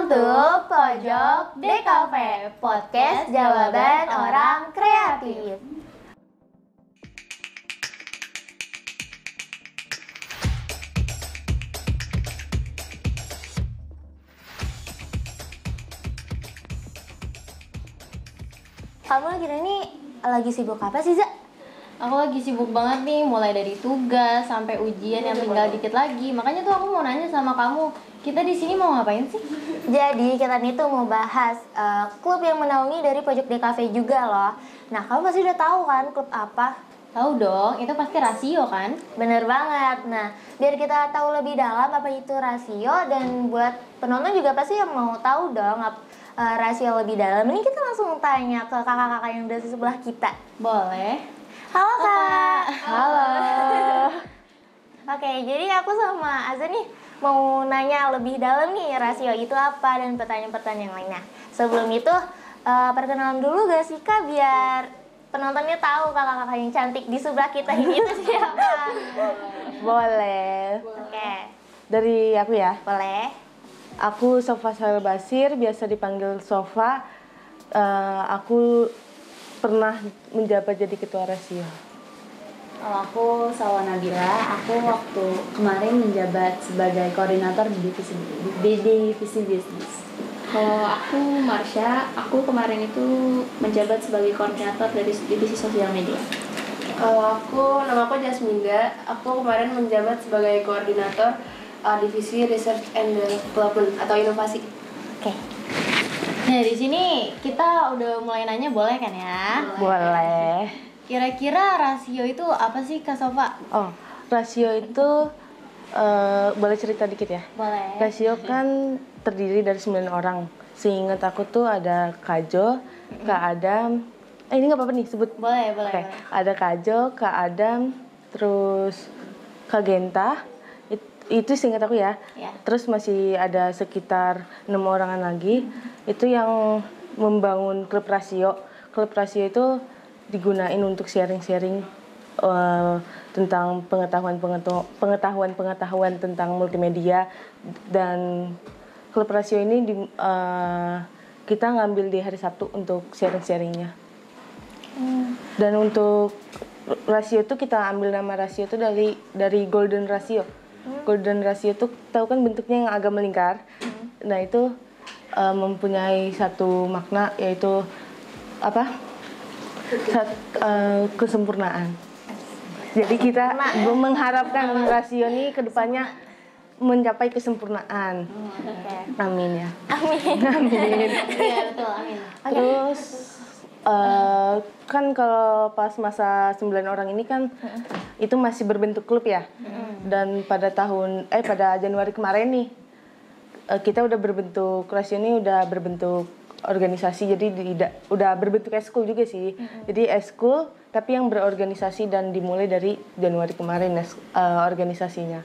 Welcome to Pojok DKV, podcast jawaban orang kreatif. Kamu lagi sibuk apa sih, Za? Aku lagi sibuk banget nih, mulai dari tugas sampai ujian yang tinggal dikit lagi. Makanya tuh aku mau nanya sama kamu, kita di sini mau ngapain sih? Jadi kita nih tuh mau bahas klub yang menaungi dari Pojok DKV juga loh. Nah, kamu pasti udah tahu kan klub apa? Tahu dong, itu pasti rasio kan? Bener banget. Nah, biar kita tahu lebih dalam apa itu rasio dan buat penonton juga pasti yang mau tahu dong rasio lebih dalam. Ini kita langsung tanya ke kakak-kakak yang udah di sebelah kita. Boleh. Halo Kak. Halo. Oke, jadi aku sama Azza nih mau nanya lebih dalam nih rasio itu apa dan pertanyaan-pertanyaan lainnya. Sebelum itu perkenalan dulu gak sih Kak biar penontonnya tahu kakak-kakak yang cantik di sebelah kita ini itu siapa? Boleh. Oke. Dari aku ya. Boleh. Aku Sofa Basir, biasa dipanggil Sofa. Aku pernah menjabat jadi ketua rasio. Kalau aku Salwa Nabila, aku waktu kemarin menjabat sebagai koordinator di divisi bisnis. Kalau aku Marsha, aku kemarin itu menjabat sebagai koordinator dari divisi sosial media. Kalau nama aku Jasminda, aku kemarin menjabat sebagai koordinator divisi research and development atau inovasi. Oke. Nah, di sini kita udah mulai nanya, boleh kan ya? Boleh. Kira-kira rasio itu apa sih Kak Sofa? Oh, rasio itu boleh cerita dikit ya? Boleh. Rasio kan terdiri dari 9 orang. Seingat aku tuh ada Kak Jo, Kak Adam. Ini nggak apa-apa nih sebut. Boleh. Oke. Ada Kak Jo, Kak Adam, terus Kak Genta. Itu seingat aku ya. Terus masih ada sekitar 6 orangan lagi. Itu yang membangun klub rasio. Klub rasio itu digunain untuk sharing-sharing tentang pengetahuan tentang multimedia. Dan klub rasio ini kita ngambil di hari Sabtu untuk sharing-sharingnya. Dan untuk rasio itu kita ambil nama rasio itu dari golden ratio. Golden ratio itu tahu kan bentuknya yang agak melingkar. Nah itu mempunyai satu makna, yaitu apa? Kesempurnaan. Jadi kita mengharapkan rasio ini kedepannya mencapai kesempurnaan. Amin ya. Amin. Iya, betul, amin. Terus kan kalau pas masa 9 orang ini kan itu masih berbentuk klub ya. Dan pada Januari kemarin nih kita udah berbentuk, rasio ini udah berbentuk organisasi, jadi udah berbentuk eskul juga sih. Jadi eskul tapi yang berorganisasi dan dimulai dari Januari kemarin organisasinya.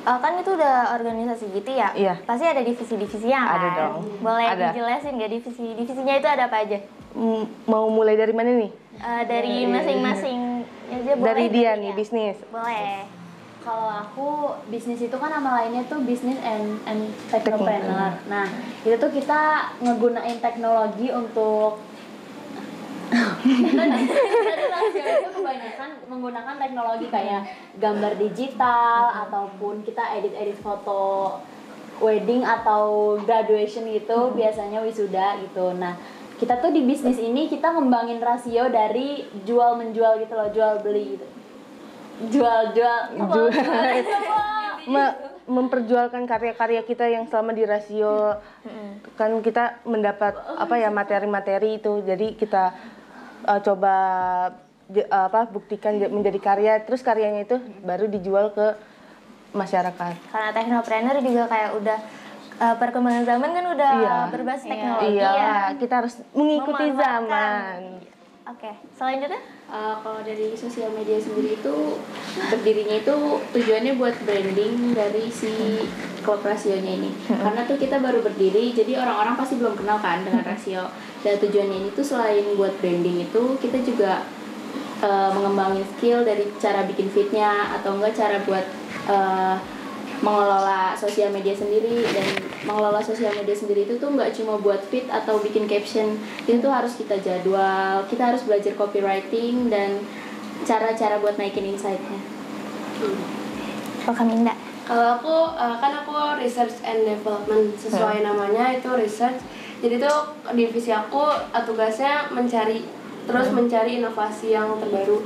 Kan itu udah organisasi gitu ya? Iya. Pasti ada divisi-divisinya kan? Ada dong. Boleh Ada. dijelasin nggak divisinya itu ada apa aja? Mau mulai dari mana nih? Dari masing-masing aja boleh. Dari dia ya? nih, bisnis. Boleh. Kalau aku bisnis itu kan nama lainnya tuh business and technopreneur. Nah, itu tuh kita ngegunain teknologi untuk Jadi rasio itu kebanyakan menggunakan teknologi kayak gambar digital ataupun kita edit foto wedding atau graduation gitu, biasanya wisuda gitu. Nah, kita tuh di bisnis ini kita ngembangin rasio dari jual menjual gitu loh, jual beli gitu. Jual memperjualkan karya-karya kita yang selama di rasio. Kan kita mendapat materi-materi itu, jadi kita coba buktikan menjadi karya, terus karyanya itu baru dijual ke masyarakat. Karena teknopreneur juga kayak udah perkembangan zaman kan udah berbasis teknologi ya. Kita harus mengikuti zaman. Oke, selanjutnya? Kalau dari sosial media sendiri itu berdirinya itu tujuannya buat branding dari si klub rasionya ini. Karena tuh kita baru berdiri, jadi orang-orang pasti belum kenal kan dengan rasio. Dan tujuannya ini tuh selain buat branding itu kita juga mengembangin skill dari cara bikin feednya atau enggak cara buat mengelola sosial media sendiri dan mengelola sosial media sendiri itu tuh nggak cuma buat feed atau bikin caption, itu tuh harus kita jadwal, kita harus belajar copywriting dan cara-cara buat naikin insight-nya. Kok Minda? Kalau aku kan aku research and development, sesuai namanya itu research. Jadi tuh divisi aku tugasnya mencari inovasi yang terbaru.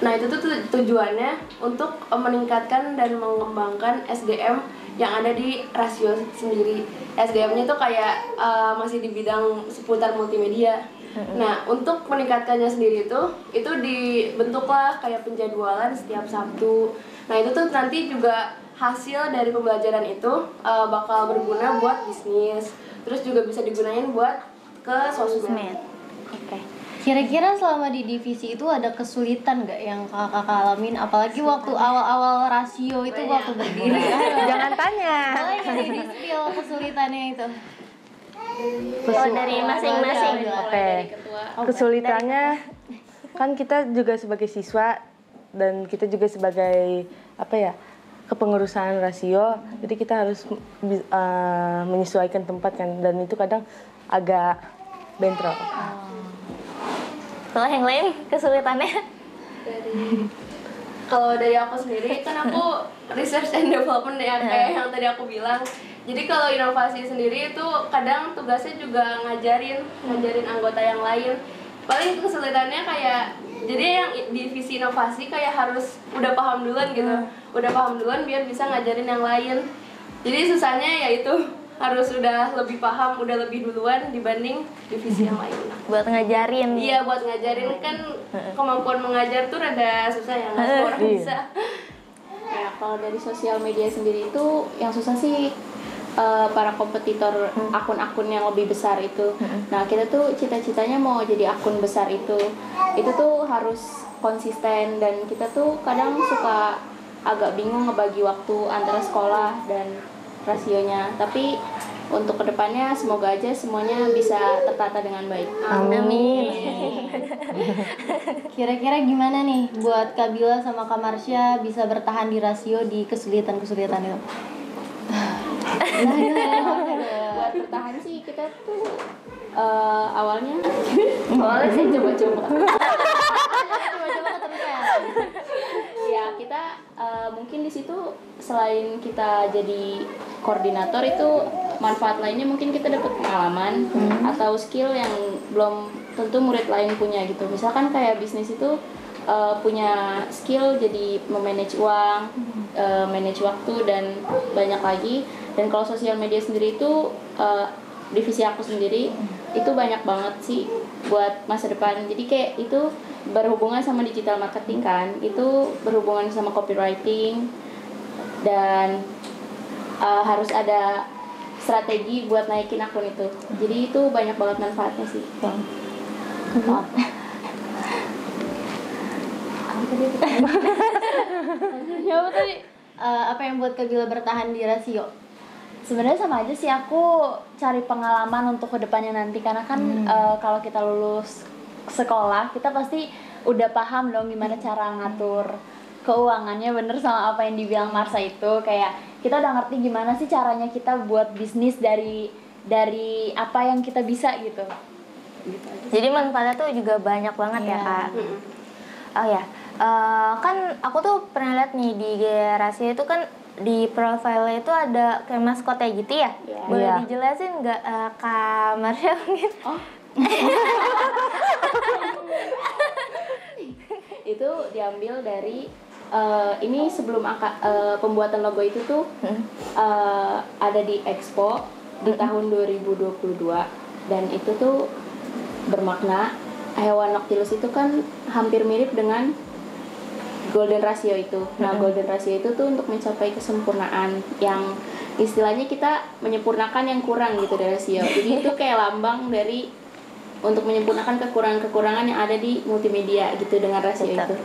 Nah itu tuh tujuannya untuk meningkatkan dan mengembangkan SDM yang ada di Rasio sendiri. SDM-nya tuh kayak masih di bidang seputar multimedia. Nah untuk meningkatkannya sendiri itu dibentuklah kayak penjadwalan setiap Sabtu. Nah itu tuh nanti juga hasil dari pembelajaran itu bakal berguna buat bisnis, terus juga bisa digunain buat ke sosmed. Oke. Kira-kira selama di divisi itu ada kesulitan nggak yang kakak alamin? Apalagi waktu awal-awal rasio itu waktu berdiri. Jangan tanya. Boleh nggak di-spill kesulitannya itu? Kalau dari masing-masing. Oke. Kesulitannya kan kita juga sebagai siswa dan kita juga sebagai kepengurusan rasio, jadi kita harus menyesuaikan tempat kan, dan itu kadang agak bentrok. Kalau yang lain kesulitannya? Kalau dari aku sendiri kan aku research and development ya, kayak yang tadi aku bilang. Jadi kalau inovasi sendiri itu kadang tugasnya juga ngajarin anggota yang lain. Paling kesulitannya kayak jadi yang divisi inovasi kayak harus udah paham duluan gitu. Udah paham duluan biar bisa ngajarin yang lain. Jadi susahnya yaitu harus udah lebih paham, udah lebih duluan dibanding divisi yang lain. Buat ngajarin. Iya, buat ngajarin kan kemampuan mengajar tuh rada susah ya, nggak semua orang bisa. Ya, kalau dari sosial media sendiri itu yang susah sih para kompetitor akun-akun yang lebih besar itu. Nah, kita tuh cita-citanya mau jadi akun besar itu tuh harus konsisten, dan kita tuh kadang suka agak bingung ngebagi waktu antara sekolah dan rasionya. Tapi untuk kedepannya semoga aja semuanya bisa tertata dengan baik. Amin. Kira-kira gimana nih buat Kak Bila sama Kak Marsha bisa bertahan di rasio di kesulitan-kesulitan itu? Buat bertahan sih kita tuh awalnya sih coba-coba keterusan. Ya kita mungkin di situ selain kita jadi koordinator itu manfaat lainnya mungkin kita dapat pengalaman atau skill yang belum tentu murid lain punya gitu. Misalkan kayak bisnis itu punya skill jadi memanage uang, manage waktu dan banyak lagi. Dan kalau sosial media sendiri itu divisi aku sendiri itu banyak banget sih buat masa depan. Jadi kayak itu berhubungan sama digital marketing kan, itu berhubungan sama copywriting dan harus ada strategi buat naikin akun itu. Jadi itu banyak banget manfaatnya sih. Apa tadi? Apa yang buat Kak Bila bertahan di rasio? Sebenarnya sama aja sih, aku cari pengalaman untuk kedepannya nanti, karena kan kalau kita lulus sekolah kita pasti udah paham dong gimana cara ngatur keuangannya, bener sama apa yang dibilang Marsha itu, kayak kita udah ngerti gimana sih caranya kita buat bisnis dari apa yang kita bisa gitu aja. Jadi manfaatnya tuh juga banyak banget ya Kak. Oh ya, kan aku tuh pernah lihat nih di Rasio itu kan di profile itu ada kayak maskotnya gitu ya. Boleh dijelasin nggak Kak Marsha mungkin? Itu diambil dari ini sebelum pembuatan logo itu tuh ada di Expo di tahun 2022, dan itu tuh bermakna hewan Noctilus itu kan hampir mirip dengan golden ratio itu. Nah, golden ratio itu tuh untuk mencapai kesempurnaan, yang istilahnya kita menyempurnakan yang kurang gitu dari rasio. Jadi itu kayak lambang dari untuk menyempurnakan kekurangan-kekurangan yang ada di multimedia gitu dengan rasio itu.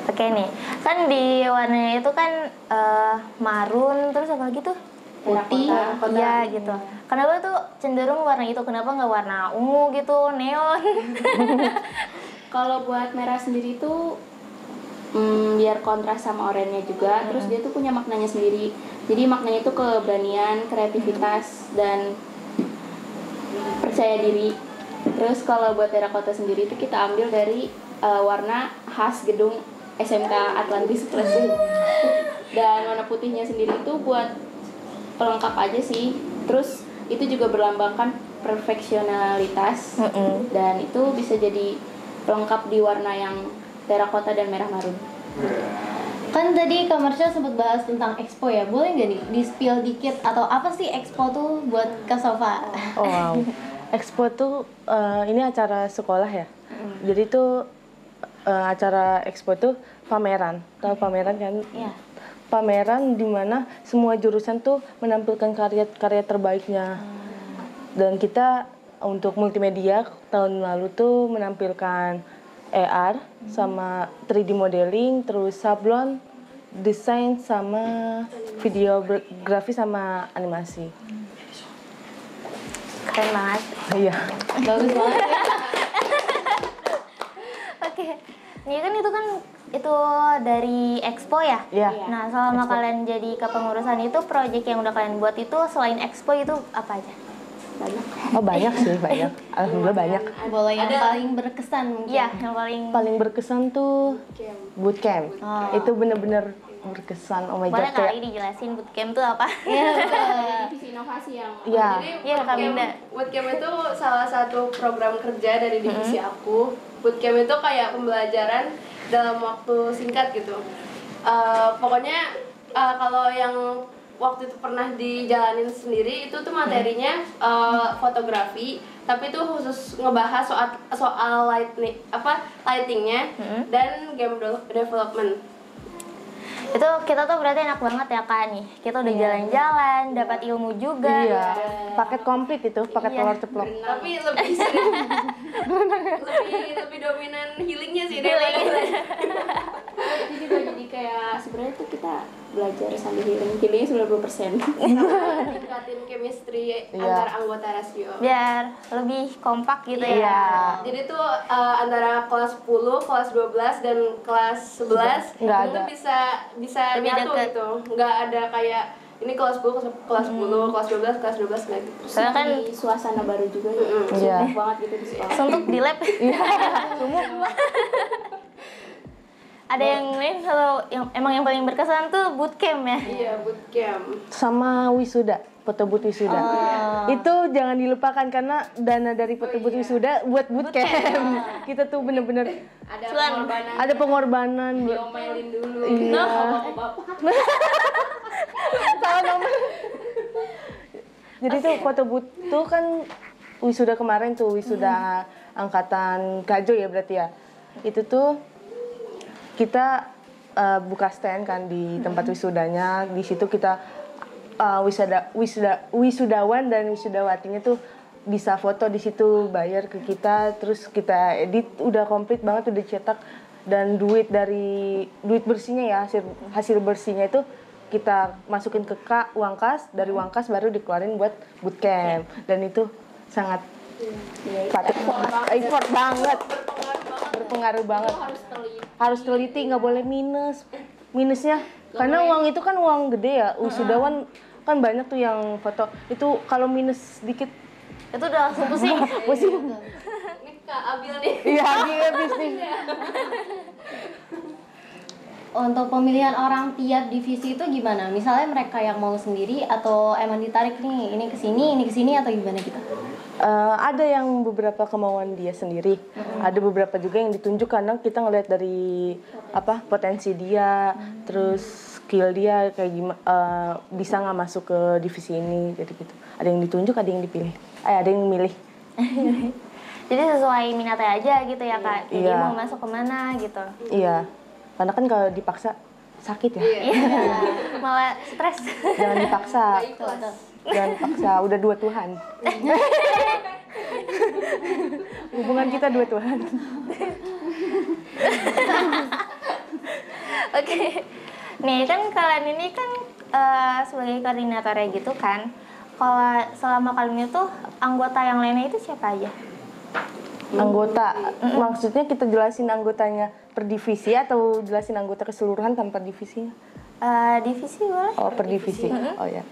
Oke nih, kan di warnanya itu kan marun, terus apa gitu? Putih, iya gitu. Kenapa tuh cenderung warna itu? Kenapa nggak warna ungu gitu, neon? Kalau buat merah sendiri tuh biar kontras sama oranye juga. Terus dia tuh punya maknanya sendiri. Jadi maknanya itu keberanian, kreativitas, dan percaya diri. Terus kalau buat terakota sendiri itu kita ambil dari warna khas gedung SMK Atlantis Plus. Dan warna putihnya sendiri itu buat pelengkap aja sih. Terus itu juga berlambangkan perfeksionalitas. Dan itu bisa jadi pelengkap di warna yang terakota dan merah marun. Kan tadi Kak Marsha sempat bahas tentang expo ya, boleh nggak nih di-spill dikit atau apa sih expo tuh buat Kak Sofa? Oh wow. Expo tuh ini acara sekolah ya. Jadi tuh acara expo tuh pameran. Tahu pameran kan? Iya. Pameran di mana semua jurusan tuh menampilkan karya-karya terbaiknya. Dan kita untuk multimedia tahun lalu tuh menampilkan AR sama 3D modeling, terus sablon, desain sama videografi sama animasi. Keren banget. Iya. Bagus banget ya. Oke. Ini kan itu dari expo ya? Iya. Nah, selama kalian jadi kepengurusan itu, proyek yang udah kalian buat itu selain expo itu apa aja? Oh banyak sih, banyak. Alhamdulillah banyak. Boleh yang paling berkesan mungkin. Iya, yang paling Paling berkesan tuh bootcamp. Itu bener-bener berkesan. Oh my boleh god, kayak kali dijelasin bootcamp itu apa? Divisi inovasi yang iya. Jadi Iya, Kak Winda. bootcamp itu salah satu program kerja dari divisi aku. Bootcamp itu kayak pembelajaran dalam waktu singkat gitu. Pokoknya kalau yang waktu itu pernah dijalanin sendiri itu tuh materinya fotografi, tapi itu khusus ngebahas soal lightingnya dan game development. Itu kita tuh berarti enak banget ya Kak nih. Kita udah jalan-jalan, dapat ilmu juga. Iya. Paket komplit itu, paket telur ceplok. Tapi lebih sering lebih dominan healingnya sih daripada itu juga jadi kayak sebenarnya tuh kita belajar sambil healingnya 90%. tingkatin chemistry antar anggota rasio. Biar lebih kompak gitu Iya. ya. Jadi tuh antara kelas 10, kelas 12 dan kelas 11 Nggak itu ada. tuh bisa Lebih nyatu deket. gitu. Nggak ada kayak ini kelas 10, kelas 10, kelas 12, kelas 12 kayak gitu. Soalnya kan Di suasana baru juga ya. Iya. Sibuk banget gitu di sekolah. suntuk di lab. Ada yang lain kalau yang paling berkesan tuh bootcamp ya. Iya, bootcamp. Sama wisuda, foto booth wisuda. Itu jangan dilupakan karena dana dari foto booth wisuda buat bootcamp. Kita tuh bener-bener ada pengorbanan. Diomelin dulu. Iya. Bapak. Salah nama. Jadi tuh foto booth tuh kan wisuda kemarin tuh, wisuda angkatan Kajo ya berarti ya. Itu tuh kita buka stand kan di tempat wisudanya. Di situ kita wisudawan dan wisudawatinya tuh bisa foto di situ, bayar ke kita, terus kita edit udah komplit banget, udah cetak, dan duit bersihnya ya, hasil bersihnya itu kita masukin ke uang kas, dari uang kas baru dikeluarin buat bootcamp. Dan itu sangat effort banget, berpengaruh banget. Harus teliti, nggak boleh minusnya karena uang itu kan uang gede ya. Wisudawan kan banyak tuh yang foto itu, kalau minus dikit Itu udah langsung pusing. Ini Kak Abil nih. iya habis nih. Untuk pemilihan orang tiap divisi itu gimana? Misalnya mereka yang mau sendiri atau emang ditarik nih, ini ke sini atau gimana gitu? Ada yang beberapa kemauan dia sendiri, ada beberapa juga yang ditunjuk karena kita ngeliat dari potensi dia, terus skill dia kayak gimana, bisa nggak masuk ke divisi ini, jadi gitu. Ada yang ditunjuk, ada yang dipilih, ada yang milih. Jadi sesuai minatnya aja gitu ya Kak. Jadi Iya. mau masuk kemana gitu. Iya, karena kan kalau dipaksa sakit ya. Iya. Malah stres. Jangan dipaksa. Jangan dipaksa, udah dua Tuhan. Hubungan kita dua Tuhan. Oke. Nih kan kalian ini kan sebagai koordinatornya gitu kan. Kalau selama kalian itu anggota yang lainnya itu siapa aja? Anggota, maksudnya kita jelasin anggotanya per divisi atau jelasin anggota keseluruhan tanpa divisinya? Divisi boleh. Oh, per divisi. Oh ya.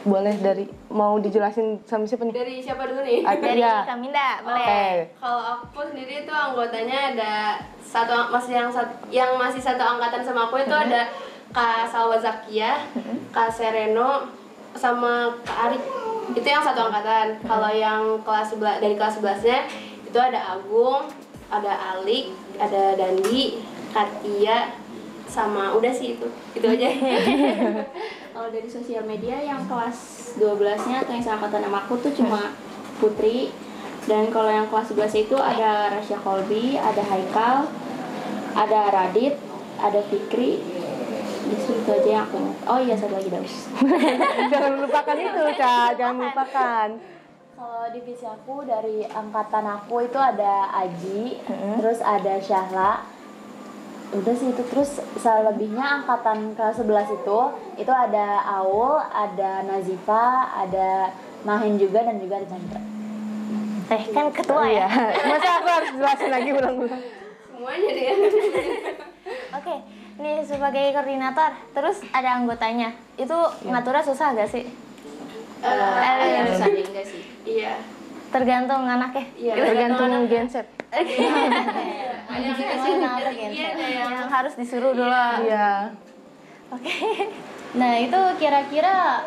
Boleh dari mau dijelasin sama siapa nih? Dari siapa dulu nih? Dari Ya. Kaminda, boleh. Oke. Kalau aku sendiri itu anggotanya ada yang masih satu angkatan sama aku itu ada Kak Salwa Zakia, Kak Sereno, sama Kak Arif. Itu yang satu angkatan. Kalau yang dari kelas 11-nya itu ada Agung, ada Alik, ada Dandi, Katia, sama udah sih itu aja. Kalau dari sosial media yang kelas 12-nya atau yang seangkatan sama aku tuh cuma Putri. Dan kalau yang kelas 11 itu ada Rasya Kolbi, ada Haikal, ada Radit, ada Fikri. Itu aja yang aku ingat. Oh iya, satu lagi Daus. Jangan lupakan itu, Kak. Jangan lupakan. Kalau divisi aku dari angkatan aku itu ada Aji, terus ada Syahla. Udah sih itu, terus selebihnya angkatan kelas 11 itu ada Aul, ada Nazifa, ada Mahin juga, dan juga ada Chandra. Kan ketua ya. Masa aku harus jelasin lagi ulang-ulang? Semuanya deh. Oke, nih sebagai koordinator, terus ada anggotanya. Itu ngaturnya susah gak sih? Bisa deh, enggak sih? Iya. Tergantung anaknya. Iya. Tergantung genset. Yang harus disuruh dulu. Iya. Oke. Nah itu kira-kira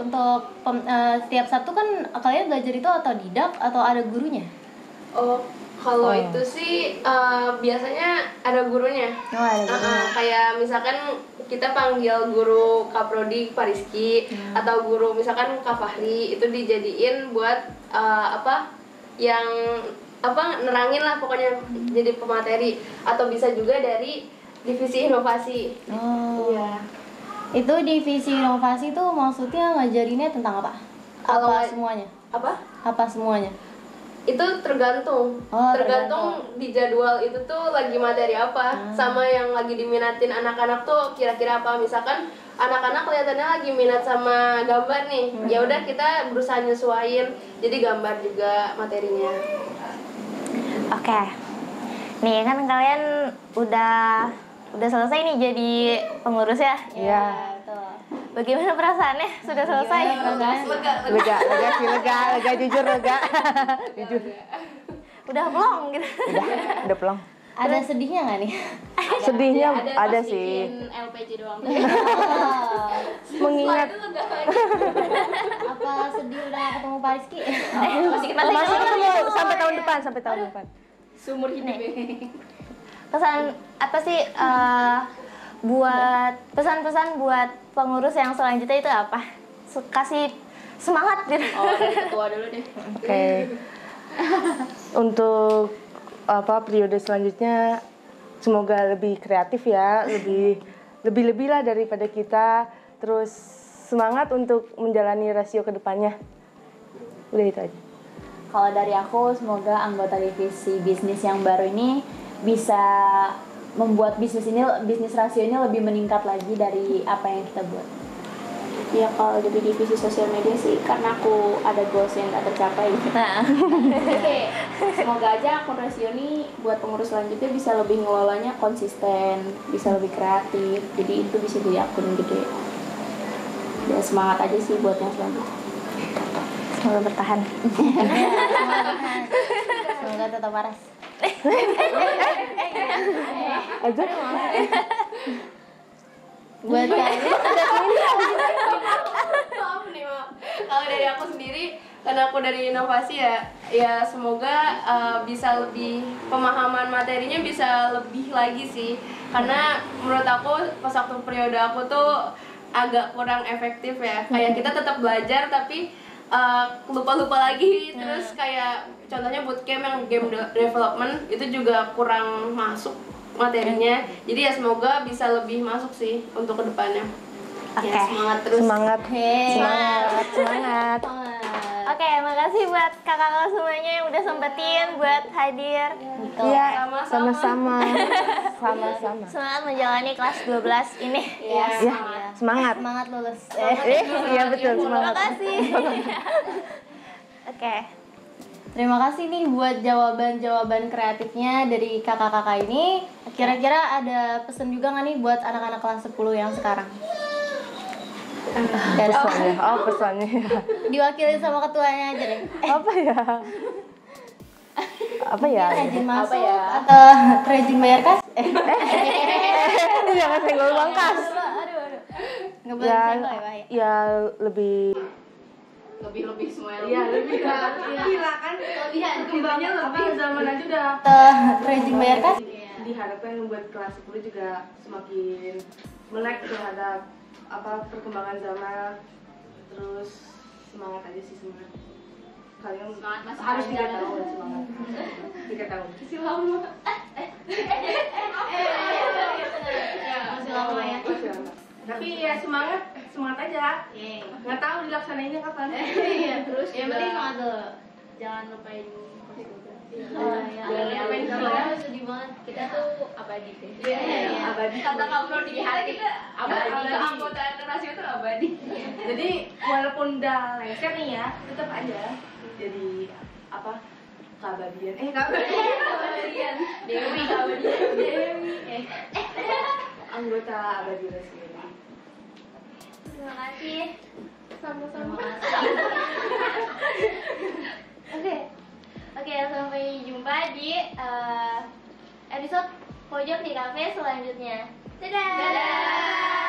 untuk setiap Sabtu kan kalian belajar itu otodidak atau ada gurunya? Oh, kalau itu sih biasanya ada gurunya. Oh, ada gurunya. Kayak misalkan kita panggil guru Kak Prodi, Pak Rizky, atau guru misalkan Kak Fahri, itu dijadiin buat nerangin lah pokoknya, jadi pemateri, atau bisa juga dari divisi inovasi. Oh. Iya. Itu divisi inovasi tuh maksudnya ngajarinnya tentang apa? Kalau Semuanya? apa? Apa semuanya? Itu tergantung. Oh, tergantung di jadwal itu tuh lagi materi apa, sama yang lagi diminatin anak-anak tuh kira-kira apa. Misalkan anak-anak kelihatannya lagi minat sama gambar nih, ya udah kita berusaha nyesuaiin jadi gambar juga materinya. Oke. Nih kan kalian udah selesai nih jadi pengurus ya? Iya. Bagaimana perasaannya? Sudah selesai? Lega, jujur lega. Jujur. Udah plong gitu. Udah pelong. Ada sedihnya nggak nih? Sedihnya ada pas sih. bikin LPG doang. Mengingat Apa sedih udah nggak ketemu Pak Rizky? Masih masih ketemu sampai tahun depan. Sumur hidup. Pesan apa sih buat pesan-pesan buat pengurus yang selanjutnya itu apa? Kasih semangat gitu. Oh, dari ketua dulu deh. Oke. Untuk periode selanjutnya semoga lebih kreatif ya, lebih lah daripada kita. Terus semangat untuk menjalani rasio ke depannya. Udah itu aja. Kalau dari aku, semoga anggota divisi bisnis yang baru ini bisa membuat bisnis rasionya lebih meningkat lagi dari apa yang kita buat. Ya kalau di divisi sosial media sih, karena aku ada goals yang tak tercapai. Oke, semoga aja akun rasio ini buat pengurus selanjutnya bisa lebih ngelolanya konsisten, bisa lebih kreatif. Jadi itu bisa jadi akun gede. Ya semangat aja sih buat yang selanjutnya. Semoga bertahan. Semoga tetap waras. Aja. Buat kalian Maaf. Kalau dari aku sendiri, karena aku dari inovasi ya semoga bisa lebih, pemahaman materinya bisa lebih lagi sih. Karena menurut aku pas waktu periode aku tuh agak kurang efektif ya. Kayak kita tetap belajar tapi lupa lagi. Terus kayak contohnya bootcamp yang game development itu juga kurang masuk materinya. Jadi ya semoga bisa lebih masuk sih untuk kedepannya. Oke. Ya, semangat terus. Semangat. Oke, makasih buat kakak-kakak semuanya yang udah sempetin buat hadir. Iya, sama-sama. Semangat menjalani kelas 12 ini. Iya. Ya, semangat. semangat lulus. Iya betul, Terima semangat. kasih. Oke. Terima kasih nih buat jawaban-jawaban kreatifnya dari kakak-kakak ini. Kira-kira ada pesan juga nggak nih buat anak-anak kelas 10 yang sekarang? Pesannya, pesannya ya. Diwakilin sama ketuanya aja deh. Apa ya? Apa ya? Rajin masuk Apa ya? atau rajin bayar kas? Jangan senggol bangkas. Aduh. Nggak boleh Ya, senggol ya, Pak? ya lebih lebih semua Iya, lebih lah. Gila kan? Perkembangannya lebih zaman aja udah Rajin bayar kas? diharapkan membuat kelas 10 juga semakin melek terhadap perkembangan zaman. Terus semangat aja sih, semangat. Kalian Semangat masih harus 3 panjang. tahun semangat. 3 tahun. Masih lama ya. Masih lama. Tapi ya semangat aja. Nggak tahu dilaksanainnya kapan. Iya, terus Yang juga penting semangat dulu. jangan lupain kelas 3. Oh iya. Jangan lupain Soalnya sedih banget. kita tuh abadi deh. Iya. Abadi. Kata kamu di hati abadi. Abadi. Keanggotaan rasio itu abadi. Jadi walaupun udah lengket nih ya, tetap aja jadi keabadian. Keabadian. Dewi keabadian. Anggota abadi resmi. Terima kasih. Sama-sama. Oke, sampai jumpa di episode Pojok di Cafe selanjutnya. Dadah.